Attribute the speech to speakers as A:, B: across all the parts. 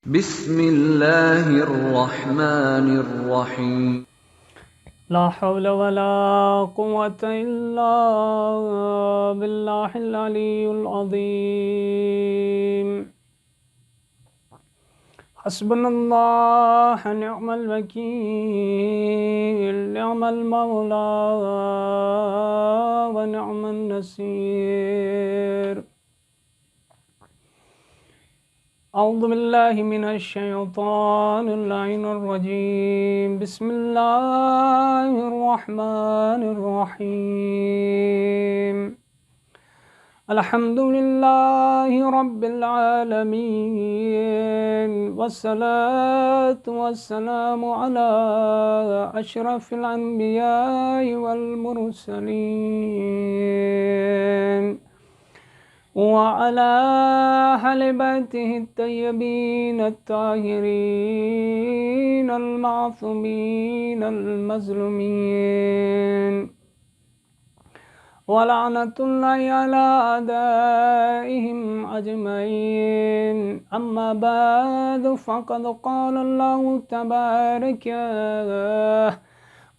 A: بسم اللہ الرحمن الرحیم۔
B: لا حول ولا قوة إلا بالله العلي العظيم. حسبنا الله نعم الوكيل، نعم المولى ونعم النصير. اعوذ باللہ من الشیطان اللعین الرجیم. بسم اللہ الرحمن الرحیم. الحمد للہ رب العالمین، والصلاة والسلام علی اشرف الانبیاء والمرسلین وعلى أهل بيته الطيبين الطاهرين المعصومين المظلومين، ولعنة الله على أعدائهم أجمعين. أما بعد، فقد قال الله تبارك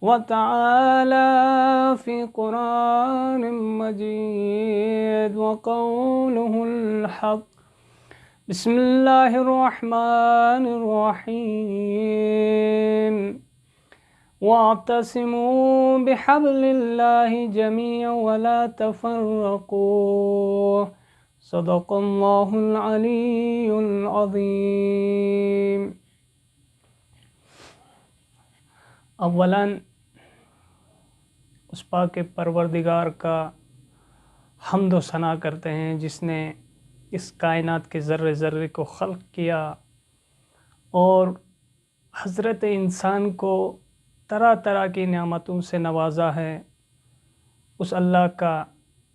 B: وتعالى في قرآن مجيد وقوله الحق. بسم الله الرحمن الرحيم. واعتصموا بحبل الله جميعا ولا تفرقوا. صدق الله العلي العظيم. اولاً اس پاک پروردگار کا حمد و ثنا کرتے ہیں جس نے اس کائنات کے ذرے ذرے کو خلق کیا اور حضرت انسان کو طرح طرح کی نعمتوں سے نوازا ہے. اس اللہ کا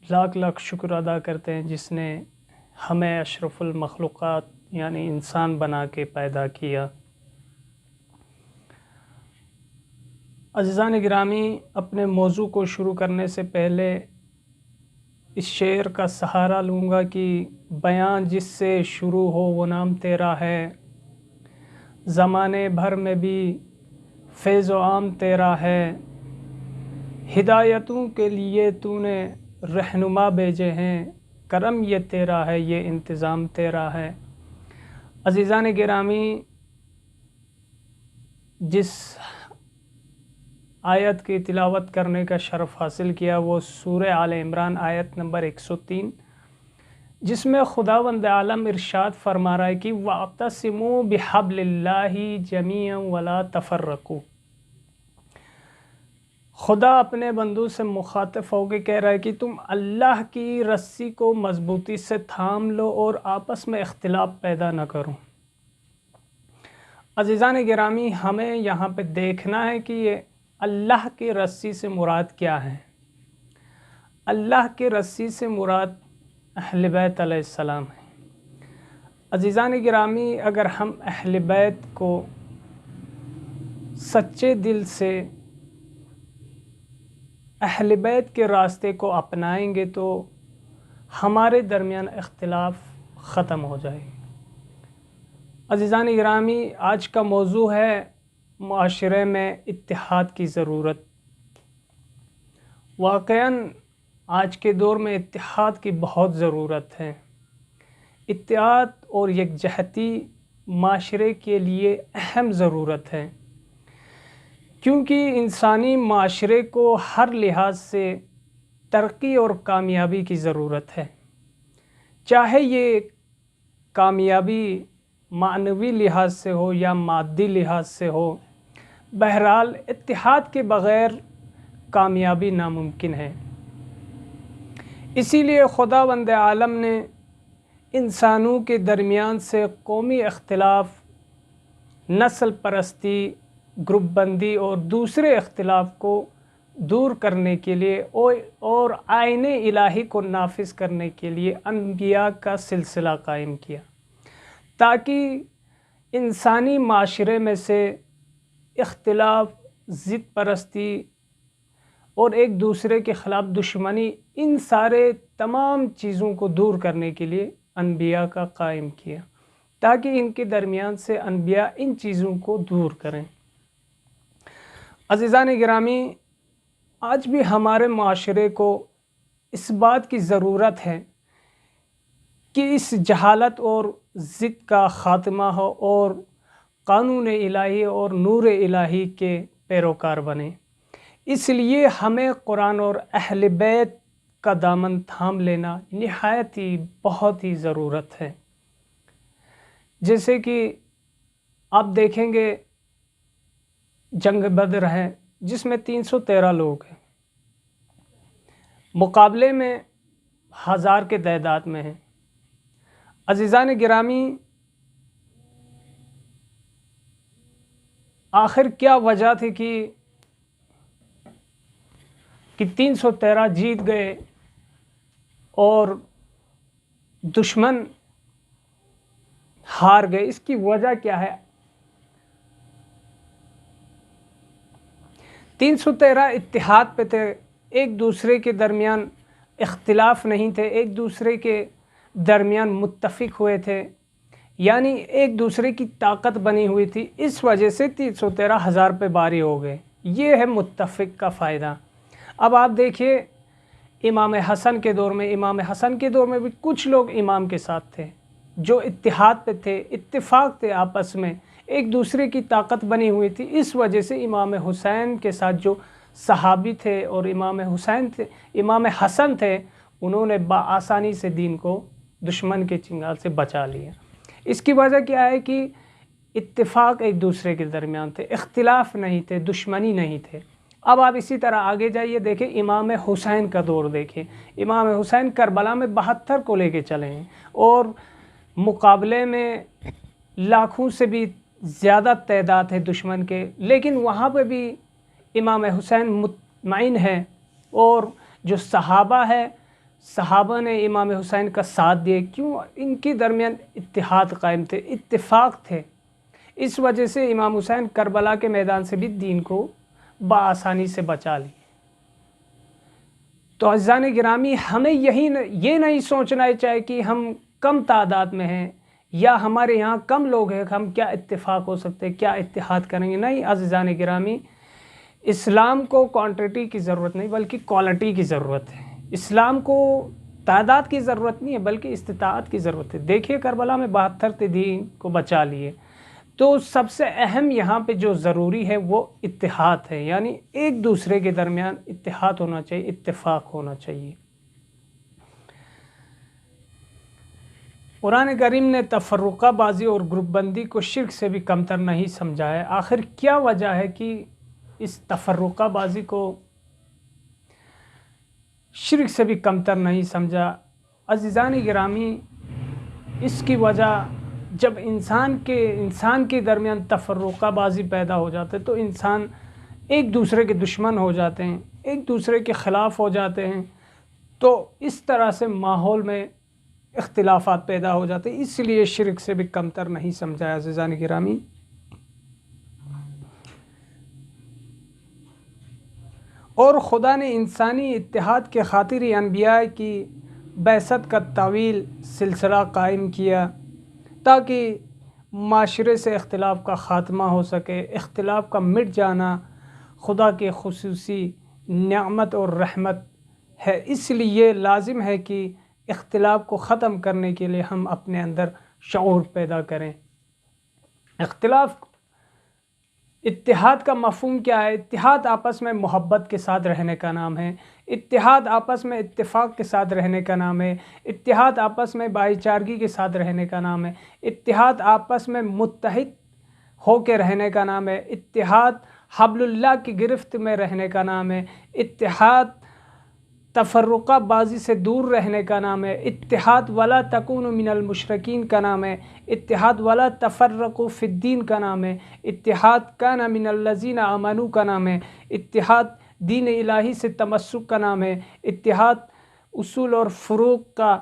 B: لاکھ لاکھ شکر ادا کرتے ہیں جس نے ہمیں اشرف المخلوقات یعنی انسان بنا کے پیدا کیا. عزیزان گرامی، اپنے موضوع کو شروع کرنے سے پہلے اس شعر کا سہارا لوں گا کہ بیان جس سے شروع ہو وہ نام تیرا ہے، زمانے بھر میں بھی فیض و عام تیرا ہے، ہدایتوں کے لیے تو نے رہنما بھیجے ہیں، کرم یہ تیرا ہے، یہ انتظام تیرا ہے. عزیزان گرامی، جس آیت کی تلاوت کرنے کا شرف حاصل کیا وہ سورہ آل عمران آیت نمبر 103، جس میں خداوند عالم ارشاد فرما رہا ہے کہ وَاعْتَصِمُوا بِحَبْلِ اللَّهِ جَمِيعًا وَلَا تَفَرَّقُوا. خدا اپنے بندوں سے مخاطب ہو کے کہہ رہا ہے کہ تم اللہ کی رسی کو مضبوطی سے تھام لو اور آپس میں اختلاف پیدا نہ کرو. عزیزان گرامی، ہمیں یہاں پہ دیکھنا ہے کہ یہ اللہ کی رسی سے مراد کیا ہے. اللہ کی رسی سے مراد اہل بیت علیہ السلام ہے. عزیزان گرامی، اگر ہم اہل بیت کو سچے دل سے اہل بیت کے راستے کو اپنائیں گے تو ہمارے درمیان اختلاف ختم ہو جائے گا. عزیزان گرامی، آج کا موضوع ہے معاشرے میں اتحاد کی ضرورت. واقعاً آج کے دور میں اتحاد کی بہت ضرورت ہے. اتحاد اور یکجہتی معاشرے کے لیے اہم ضرورت ہے، کیونکہ انسانی معاشرے کو ہر لحاظ سے ترقی اور کامیابی کی ضرورت ہے. چاہے یہ کامیابی معنوی لحاظ سے ہو یا مادی لحاظ سے ہو، بہرحال اتحاد کے بغیر کامیابی ناممکن ہے. اسی لیے خداوند عالم نے انسانوں کے درمیان سے قومی اختلاف، نسل پرستی، گروپ بندی اور دوسرے اختلاف کو دور کرنے کے لیے اور آئین الہی کو نافذ کرنے کے لیے انبیاء کا سلسلہ قائم کیا، تاکہ انسانی معاشرے میں سے اختلاف، ضد پرستی اور ایک دوسرے کے خلاف دشمنی، ان سارے تمام چیزوں کو دور کرنے کے لیے انبیاء کا قائم کیا، تاکہ ان کے درمیان سے انبیاء ان چیزوں کو دور کریں۔ عزیزان گرامی، آج بھی ہمارے معاشرے کو اس بات کی ضرورت ہے کہ اس جہالت اور ضد کا خاتمہ ہو اور قانون الہی اور نور الہی کے پیروکار بنیں۔ اس لیے ہمیں قرآن اور اہل بیت کا دامن تھام لینا نہایت ہی بہت ہی ضرورت ہے۔ جیسے کہ آپ دیکھیں گے جنگ بدر ہے جس میں 313 لوگ ہیں، مقابلے میں 1000 کے تعداد میں ہیں۔ عزیزان گرامی، آخر کیا وجہ تھی کہ 313 جیت گئے اور دشمن ہار گئے؟ اس کی وجہ کیا ہے؟ 313 اتحاد پہ تھے، ایک دوسرے کے درمیان اختلاف نہیں تھے، ایک دوسرے کے درمیان متفق ہوئے تھے، یعنی ایک دوسرے کی طاقت بنی ہوئی تھی۔ اس وجہ سے 313 1000 پہ باری ہو گئے۔ یہ ہے متفق کا فائدہ۔ اب آپ دیکھیے امام حسن کے دور میں بھی کچھ لوگ امام کے ساتھ تھے جو اتحاد پہ تھے، اتفاق تھے، آپس میں ایک دوسرے کی طاقت بنی ہوئی تھی۔ اس وجہ سے امام حسین کے ساتھ جو صحابی تھے اور امام حسن تھے، انہوں نے بآسانی سے دین کو دشمن کے چنگال سے بچا لیا۔ اس کی وجہ کیا ہے کہ اتفاق ایک دوسرے کے درمیان تھے، اختلاف نہیں تھے، دشمنی نہیں تھے۔ اب آپ اسی طرح آگے جائیے، دیکھیں امام حسین کا دور دیکھیں۔ امام حسین کربلا میں 72 کو لے کے چلے ہیں اور مقابلے میں لاکھوں سے بھی زیادہ تعداد ہے دشمن کے، لیکن وہاں پہ بھی امام حسین مطمئن ہے اور جو صحابہ نے امام حسین کا ساتھ دیے۔ کیوں؟ ان کے درمیان اتحاد قائم تھے، اتفاق تھے۔ اس وجہ سے امام حسین کربلا کے میدان سے بھی دین کو بآسانی سے بچا لی۔ تو عزیزان گرامی، ہمیں یہ نہیں سوچنا چاہیے کہ ہم کم تعداد میں ہیں یا ہمارے یہاں کم لوگ ہیں، ہم کیا اتفاق ہو سکتے، کیا اتحاد کریں گے۔ نہیں عزیزان گرامی، اسلام کو کوانٹٹی کی ضرورت نہیں بلکہ کوالٹی کی ضرورت ہے۔ اسلام کو تعداد کی ضرورت نہیں ہے بلکہ استطاعت کی ضرورت ہے۔ دیکھیے کربلا میں 72 دین کو بچا لیے۔ تو سب سے اہم یہاں پہ جو ضروری ہے وہ اتحاد ہے، یعنی ایک دوسرے کے درمیان اتحاد ہونا چاہیے، اتفاق ہونا چاہیے۔ قرآن کریم نے تفرقہ بازی اور گروپ بندی کو شرک سے بھی کمتر نہیں سمجھا ہے۔ آخر کیا وجہ ہے کہ اس تفرقہ بازی کو شرک سے بھی کمتر نہیں سمجھا؟ عزیزان گرامی، اس کی وجہ جب انسان کے درمیان تفرقہ بازی پیدا ہو جاتے تو انسان ایک دوسرے کے دشمن ہو جاتے ہیں، ایک دوسرے کے خلاف ہو جاتے ہیں، تو اس طرح سے ماحول میں اختلافات پیدا ہو جاتے ہیں۔ اس لیے شرک سے بھی کمتر نہیں سمجھا عزیزان گرامی۔ اور خدا نے انسانی اتحاد کے خاطر ہی انبیاء کی بعثت کا طویل سلسلہ قائم کیا تاکہ معاشرے سے اختلاف کا خاتمہ ہو سکے۔ اختلاف کا مٹ جانا خدا کی خصوصی نعمت اور رحمت ہے، اس لیے لازم ہے کہ اختلاف کو ختم کرنے کے لیے ہم اپنے اندر شعور پیدا کریں۔ اتحاد کا مفہوم کیا ہے؟ اتحاد آپس میں محبت کے ساتھ رہنے کا نام ہے، اتحاد آپس میں اتفاق کے ساتھ رہنے کا نام ہے، اتحاد آپس میں بھائی چارگی کے ساتھ رہنے کا نام ہے، اتحاد آپس میں متحد ہو کے رہنے کا نام ہے، اتحاد حبل اللہ کی گرفت میں رہنے کا نام ہے، اتحاد تفرقہ بازی سے دور رہنے کا نام ہے، اتحاد ولا تکونوا من المشرکین کا نام ہے، اتحاد ولا تفرقوا فی الدین کا نام ہے، اتحاد کان من الذین آمنوا کا نام ہے، اتحاد دین الہی سے تمسک کا نام ہے، اتحاد اصول اور فروع کا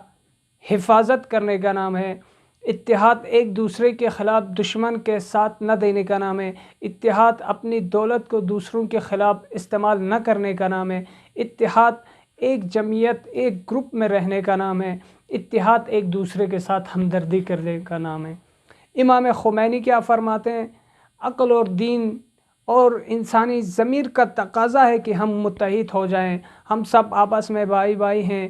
B: حفاظت کرنے کا نام ہے، اتحاد ایک دوسرے کے خلاف دشمن کے ساتھ نہ دینے کا نام ہے، اتحاد اپنی دولت کو دوسروں کے خلاف استعمال نہ کرنے کا نام ہے، اتحاد ایک جمعیت ایک گروپ میں رہنے کا نام ہے، اتحاد ایک دوسرے کے ساتھ ہمدردی کرنے کا نام ہے۔ امام خمینی کیا فرماتے ہیں؟ عقل اور دین اور انسانی ضمیر کا تقاضا ہے کہ ہم متحد ہو جائیں، ہم سب آپس میں بھائی بھائی ہیں،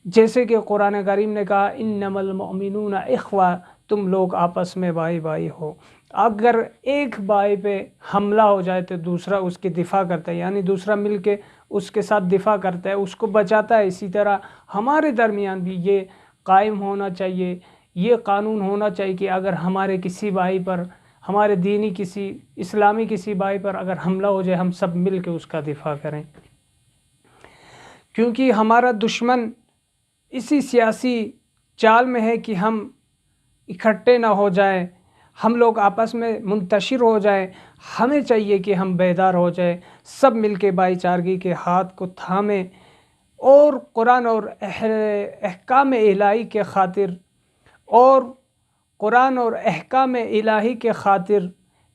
B: جیسے کہ قرآن کریم نے کہا انما المؤمنون اخوہ، تم لوگ آپس میں بھائی بھائی ہو۔ اگر ایک بھائی پہ حملہ ہو جائے تو دوسرا اس کی دفاع کرتا ہے، یعنی دوسرا مل کے اس کے ساتھ دفاع کرتا ہے، اس کو بچاتا ہے۔ اسی طرح ہمارے درمیان بھی یہ قائم ہونا چاہیے، یہ قانون ہونا چاہیے کہ اگر ہمارے کسی بھائی پر، ہمارے دینی کسی اسلامی کسی بھائی پر اگر حملہ ہو جائے، ہم سب مل کے اس کا دفاع کریں، کیونکہ ہمارا دشمن اسی سیاسی چال میں ہے کہ ہم اکٹھے نہ ہو جائیں، ہم لوگ آپس میں منتشر ہو جائیں۔ ہمیں چاہیے کہ ہم بیدار ہو جائیں، سب مل کے بھائی چارگی کے ہاتھ کو تھامیں اور قرآن اور احکام الہی کے خاطر احکام الہی کے خاطر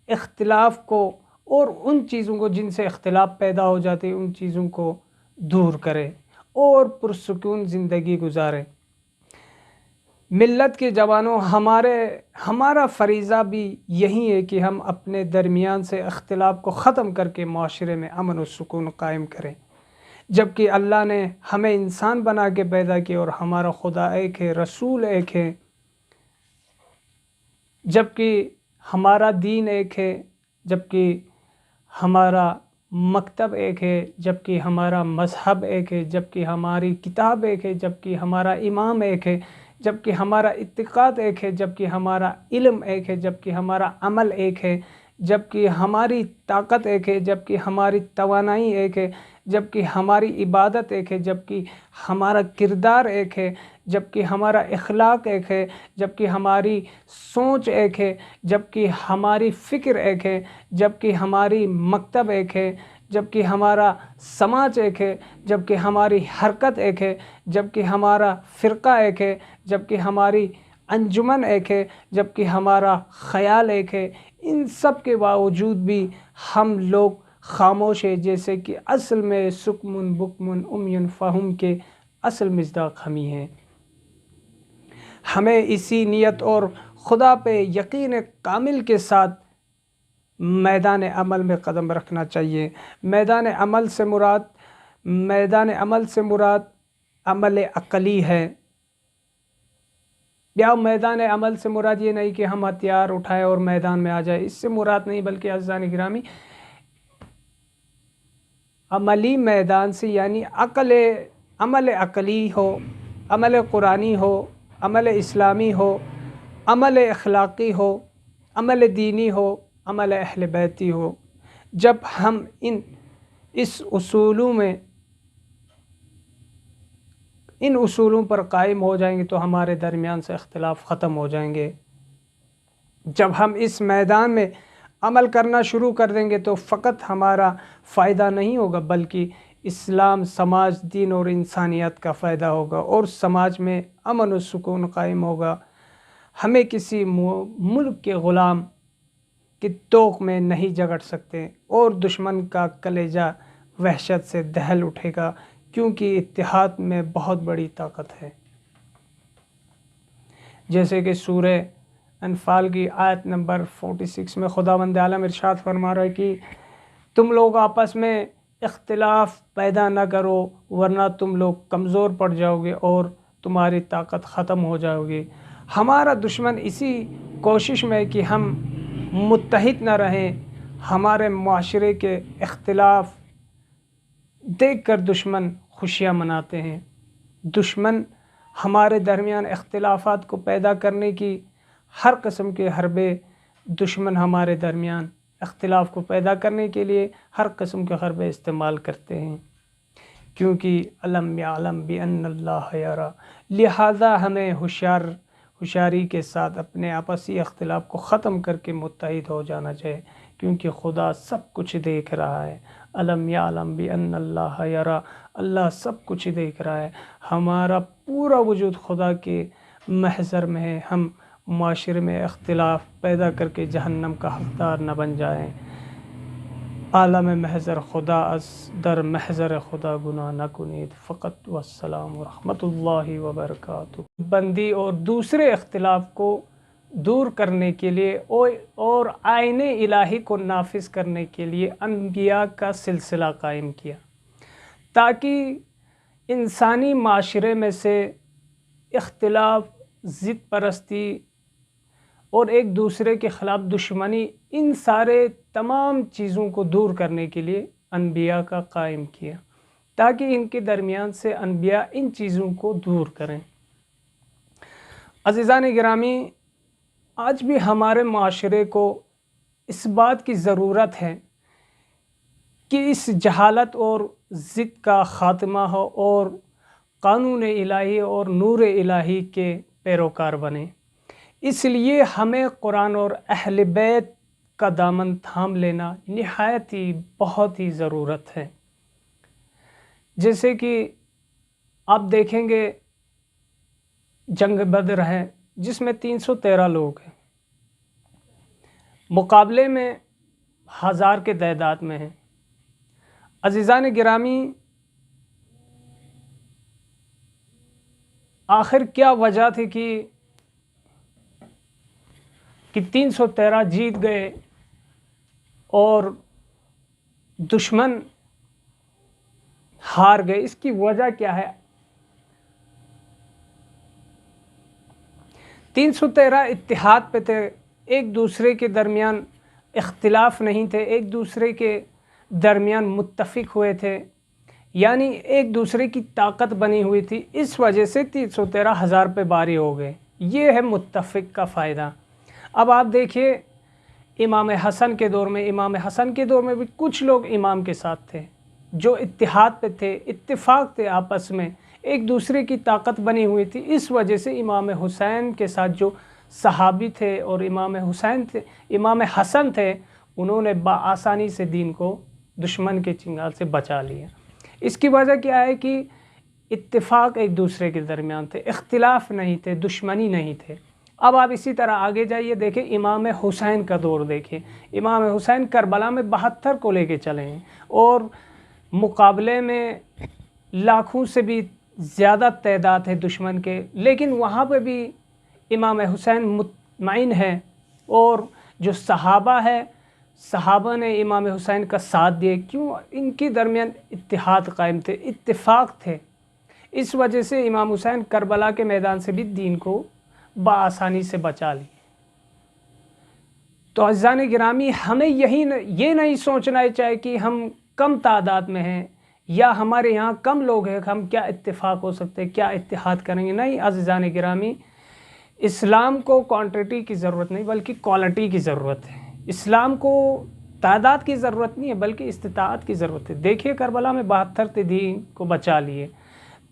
B: اختلاف کو اور ان چیزوں کو جن سے اختلاف پیدا ہو جاتے ہیں ان چیزوں کو دور کریں اور پرسکون زندگی گزاریں۔ ملت کے جوانوں، ہمارا فریضہ بھی یہی ہے کہ ہم اپنے درمیان سے اختلاف کو ختم کر کے معاشرے میں امن و سکون قائم کریں۔ جبکہ اللہ نے ہمیں انسان بنا کے پیدا کیا اور ہمارا خدا ایک ہے، رسول ایک ہے، جبکہ ہمارا دین ایک ہے، جبکہ ہمارا مکتب ایک ہے، جبکہ ہمارا مذہب ایک ہے، جبکہ ہماری کتاب ایک ہے، جبکہ ہمارا امام ایک ہے، جبکہ ہمارا اعتقاد ایک ہے، جبکہ ہمارا علم ایک ہے، جبکہ ہمارا عمل ایک ہے، جبکہ ہماری طاقت ایک ہے، جبکہ ہماری توانائی ایک ہے، جبکہ ہماری عبادت ایک ہے، جبکہ ہمارا کردار ایک ہے، جبکہ ہمارا اخلاق ایک ہے، جبکہ ہماری سوچ ایک ہے، جبکہ ہماری فکر ایک ہے، جبکہ ہماری مکتب ایک ہے، جبکہ ہمارا سماج ایک ہے، جبکہ ہماری حرکت ایک ہے، جبکہ ہمارا فرقہ ایک ہے، جبکہ ہماری انجمن ایک ہے، جبکہ ہمارا خیال ایک ہے۔ ان سب کے باوجود بھی ہم لوگ خاموش ہیں، جیسے کہ اصل میں سکمن بکمن امیون فہم کے اصل مصداق ہم ہی ہیں۔ ہمیں اسی نیت اور خدا پہ یقین کامل کے ساتھ میدان عمل میں قدم رکھنا چاہیے۔ میدان عمل سے مراد عمل عقلی ہے، یا میدان عمل سے مراد یہ نہیں کہ ہم ہتھیار اٹھائیں اور میدان میں آ جائیں، اس سے مراد نہیں، بلکہ عزیزان گرامی عملی میدان سے یعنی عمل عقلی ہو، عمل قرآنی ہو، عمل اسلامی ہو، عمل اخلاقی ہو، عمل دینی ہو، عمل اہل بیتی ہو۔ جب ہم ان اصولوں پر قائم ہو جائیں گے تو ہمارے درمیان سے اختلاف ختم ہو جائیں گے۔ جب ہم اس میدان میں عمل کرنا شروع کر دیں گے تو فقط ہمارا فائدہ نہیں ہوگا، بلکہ اسلام، سماج، دین اور انسانیت کا فائدہ ہوگا اور سماج میں امن و سکون قائم ہوگا۔ ہمیں کسی ملک کے غلام کی توق میں نہیں جگڑ سکتے اور دشمن کا کلیجہ وحشت سے دہل اٹھے گا، کیونکہ اتحاد میں بہت بڑی طاقت ہے۔ جیسے کہ سورہ انفال کی آیت نمبر 46 میں خداوند عالم ارشاد فرما رہا ہے کہ تم لوگ آپس میں اختلاف پیدا نہ کرو ورنہ تم لوگ کمزور پڑ جاؤ گے اور تمہاری طاقت ختم ہو جاؤ گی۔ ہمارا دشمن اسی کوشش میں کہ ہم متحد نہ رہیں، ہمارے معاشرے کے اختلاف دیکھ کر دشمن خوشیاں مناتے ہیں۔ دشمن ہمارے درمیان اختلافات کو پیدا کرنے کی ہر قسم کے حربے، دشمن ہمارے درمیان اختلاف کو پیدا کرنے کے لیے ہر قسم کے حربے استعمال کرتے ہیں، کیونکہ علم یعلم بأن اللہ یری، لہذا ہمیں ہوشیاری کے ساتھ اپنے آپسی اختلاف کو ختم کر کے متحد ہو جانا چاہیے، کیونکہ خدا سب کچھ دیکھ رہا ہے۔ علم یعلم بأن اللہ یری، اللہ سب کچھ دیکھ رہا ہے۔ ہمارا پورا وجود خدا کے محضر میں ہے، ہم معاشرے میں اختلاف پیدا کر کے جہنم کا حقدار نہ بن جائیں۔ عالم محضر خدا از در محضر خدا گناہ نہ کنید، فقط والسلام ورحمۃ اللہ وبرکاتہ۔ بندی اور دوسرے اختلاف کو دور کرنے کے لیے اور آئین الہی کو نافذ کرنے کے لیے انبیاء کا سلسلہ قائم کیا، تاکہ انسانی معاشرے میں سے اختلاف، ضد پرستی اور ایک دوسرے کے خلاف دشمنی، ان سارے تمام چیزوں کو دور کرنے کے لیے انبیاء کا قائم کیا، تاکہ ان کے درمیان سے انبیاء ان چیزوں کو دور کریں۔ عزیزان گرامی، آج بھی ہمارے معاشرے کو اس بات کی ضرورت ہے کہ اس جہالت اور ضد کا خاتمہ ہو اور قانون الہی اور نور الہی کے پیروکار بنیں۔ اس لیے ہمیں قرآن اور اہل بیت کا دامن تھام لینا نہایت ہی بہت ہی ضرورت ہے۔ جیسے کہ آپ دیکھیں گے جنگ بدر ہے جس میں 313 لوگ ہیں، مقابلے میں 1000 کے تعداد میں ہیں۔ عزیزان گرامی، آخر کیا وجہ تھی کہ 313 جیت گئے اور دشمن ہار گئے؟ اس کی وجہ کیا ہے؟ 313 اتحاد پہ تھے، ایک دوسرے کے درمیان اختلاف نہیں تھے، ایک دوسرے کے درمیان متفق ہوئے تھے، یعنی ایک دوسرے کی طاقت بنی ہوئی تھی۔ اس وجہ سے 313 ہزار پہ باری ہو گئے۔ یہ ہے متفق کا فائدہ۔ اب آپ دیکھیے امام حسن کے دور میں بھی کچھ لوگ امام کے ساتھ تھے جو اتحاد پہ تھے، اتفاق تھے، آپس میں ایک دوسرے کی طاقت بنی ہوئی تھی۔ اس وجہ سے امام حسین کے ساتھ جو صحابی تھے اور امام حسن تھے، انہوں نے بآسانی سے دین کو دشمن کے چنگال سے بچا لیا۔ اس کی وجہ کیا ہے کہ اتفاق ایک دوسرے کے درمیان تھے، اختلاف نہیں تھے، دشمنی نہیں تھے۔ اب آپ اسی طرح آگے جائیے، دیکھیں امام حسین کا دور دیکھیں۔ امام حسین کربلا میں 72 کو لے کے چلے ہیں اور مقابلے میں لاکھوں سے بھی زیادہ تعداد ہے دشمن کے، لیکن وہاں پہ بھی امام حسین مطمئن ہے، اور جو صحابہ نے امام حسین کا ساتھ دیے۔ کیوں؟ ان کے درمیان اتحاد قائم تھے، اتفاق تھے۔ اس وجہ سے امام حسین کربلا کے میدان سے بھی دین کو بآسانی سے بچا لی۔ تو عزیزان گرامی، ہمیں یہ نہیں سوچنا چاہیے کہ ہم کم تعداد میں ہیں یا ہمارے یہاں کم لوگ ہیں، ہم کیا اتفاق ہو سکتے ہیں، کیا اتحاد کریں گے؟ نہیں عزیزان گرامی، اسلام کو کوانٹٹی کی ضرورت نہیں بلکہ کوالٹی کی ضرورت ہے۔ اسلام کو تعداد کی ضرورت نہیں ہے بلکہ استطاعت کی ضرورت ہے۔ دیکھیے کربلا میں 72 دین کو بچا لیے۔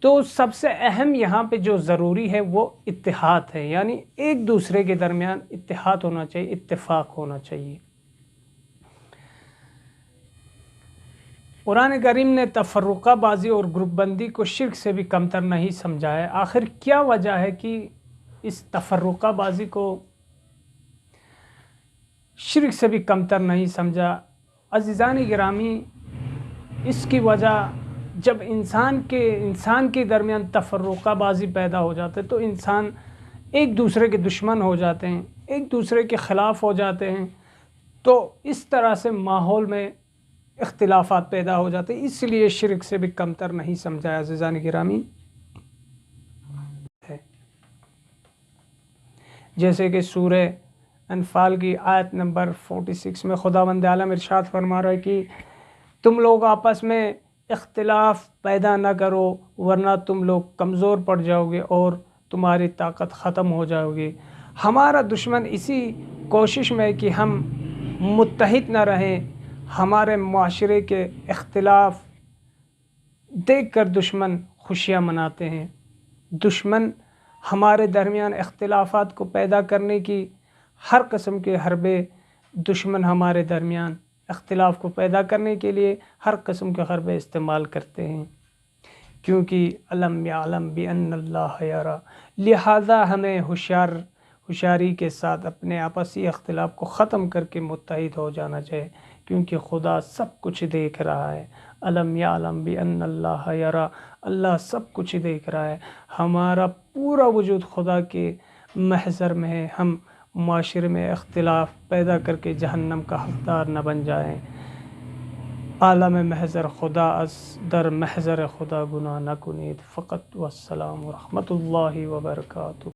B: تو سب سے اہم یہاں پہ جو ضروری ہے وہ اتحاد ہے، یعنی ایک دوسرے کے درمیان اتحاد ہونا چاہیے، اتفاق ہونا چاہیے۔ قرآن کریم نے تفرقہ بازی اور گروپ بندی کو شرک سے بھی کمتر نہیں سمجھا ہے۔ آخر کیا وجہ ہے کہ اس تفرقہ بازی کو شرک سے بھی کمتر نہیں سمجھا؟ عزیزان گرامی، اس کی وجہ جب انسان کے درمیان تفرقہ بازی پیدا ہو جاتے تو انسان ایک دوسرے کے دشمن ہو جاتے ہیں، ایک دوسرے کے خلاف ہو جاتے ہیں، تو اس طرح سے ماحول میں اختلافات پیدا ہو جاتے ہیں۔ اس لیے شرک سے بھی کمتر نہیں سمجھا عزیزان گرامی۔ جیسے کہ سورہ انفال کی آیت نمبر 46 میں خداوند عالم ارشاد فرما رہا ہے کہ تم لوگ آپس میں اختلاف پیدا نہ کرو ورنہ تم لوگ کمزور پڑ جاؤ گے اور تمہاری طاقت ختم ہو جاؤ گی۔ ہمارا دشمن اسی کوشش میں کہ ہم متحد نہ رہیں، ہمارے معاشرے کے اختلاف دیکھ کر دشمن خوشیاں مناتے ہیں۔ دشمن ہمارے درمیان اختلافات کو پیدا کرنے کی ہر قسم کے حربے، دشمن ہمارے درمیان اختلاف کو پیدا کرنے کے لیے ہر قسم کے حربے استعمال کرتے ہیں، کیونکہ علم یعلم بان اللہ یرا، لہذا ہمیں ہوشیاری کے ساتھ اپنے آپسی اختلاف کو ختم کر کے متحد ہو جانا چاہیے، کیونکہ خدا سب کچھ دیکھ رہا ہے۔ علم یعلم بان اللہ یرا، اللہ سب کچھ دیکھ رہا ہے۔ ہمارا پورا وجود خدا کے محضر میں ہے، ہم معاشرے میں اختلاف پیدا کر کے جہنم کا حقدار نہ بن جائیں۔ عالم محضر خدا از در محضر خدا گناہ نکنید فقط والسلام ورحمۃ اللہ وبرکاتہ۔